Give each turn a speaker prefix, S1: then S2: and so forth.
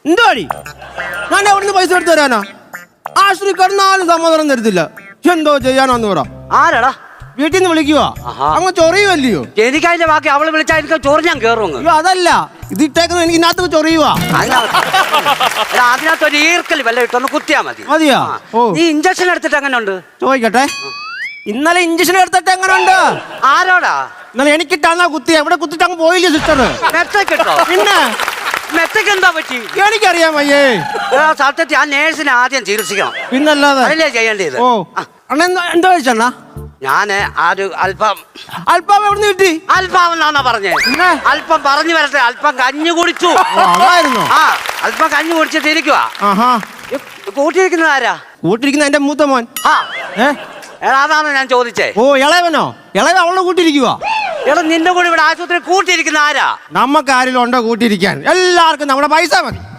S1: എന്തോ അടി ഞാൻ എവിടുന്ന് പൈസ എടുത്തു തരാനാ? ആശുപത്രി കിടന്നാലും സമാധാനം തരത്തില്ല. എന്തോ ചെയ്യാനാന്ന് പറ.
S2: ആരാടാ?
S1: വീട്ടിൽ നിന്ന് വിളിക്കുവാ. അങ്ങ് ചൊറിയുവല്ലയോ?
S2: എനിക്ക് അതിന്റെ ബാക്കി അവള് വിളിച്ചാൽ എനിക്ക് ചൊറിഞ്ഞാൻ കയറും.
S1: അയ്യോ അതല്ല, ഇത് ഇട്ടേക്കുന്നത് എനിക്ക് ഇതിനകത്ത് ചൊറിയുവാ.
S2: അതിനകത്ത് ഒരു ഈർക്കൽ വല്ല ഇട്ടൊന്ന് കുത്തിയാ മതി.
S1: മതിയാ? ഓ
S2: നീ ഇഞ്ചക്ഷൻ എടുത്തിട്ട് എങ്ങനെ ഉണ്ട്?
S1: ചോദിക്കട്ടെ. ഇന്നലെ ഇഞ്ചക്ഷൻ എടുത്തിട്ട് എങ്ങനെ ഉണ്ട്?
S2: ആരോടാ?
S1: ഇന്നലെ എനിക്കിട്ടാന്നാ കുത്തി. എവിടെ കുത്തിട്ട് അങ്ങ് പോയില്ലേ സിസ്റ്റർ?
S2: മെത്തക്കിട്ടോ?
S1: പിന്നെ
S2: മെത്തക്ക് എന്താ പറ്റി?
S1: എനിക്കറിയാം അയ്യേ.
S2: സത്യത്തിൽ ആ നേഴ്സിനെ ആദ്യം ചികിത്സിക്കണം.
S1: പിന്നല്ലാതെ
S2: അതല്ലേ ചെയ്യേണ്ടത്?
S1: ഓ അണ്ണ എന്താ കഴിച്ചണ്ണ?
S2: ഞാന് അല്പം
S1: എവിടുന്ന് കിട്ടി?
S2: അല്പം എന്നാ പറഞ്ഞേ. അല്പം പറഞ്ഞു വരട്ടെ. അല്പം കഞ്ഞി കുടിച്ചു. ആ അല്പം കഞ്ഞി കുടിച്ചിട്ട് ഇരിക്കുവാ. കൂട്ടിയിരിക്കുന്നത് ആരാ?
S1: കൂട്ടിരിക്കുന്ന എന്റെ മൂത്ത മോൻ.
S2: അതാണ് ഞാൻ ചോദിച്ചേ.
S1: ഓ ഇളയവനോ? ഇളയവൻ അവളെ കൂട്ടിരിക്കുവാ.
S2: എടാ നിന്റെ കൂടെ ഇവിടെ ആശുപത്രി കൂട്ടിയിരിക്കുന്ന ആരാ?
S1: നമുക്ക് ആരെങ്കിലും ഉണ്ടോ കൂട്ടിയിരിക്കാൻ? എല്ലാവർക്കും നമ്മുടെ പൈസ മതി.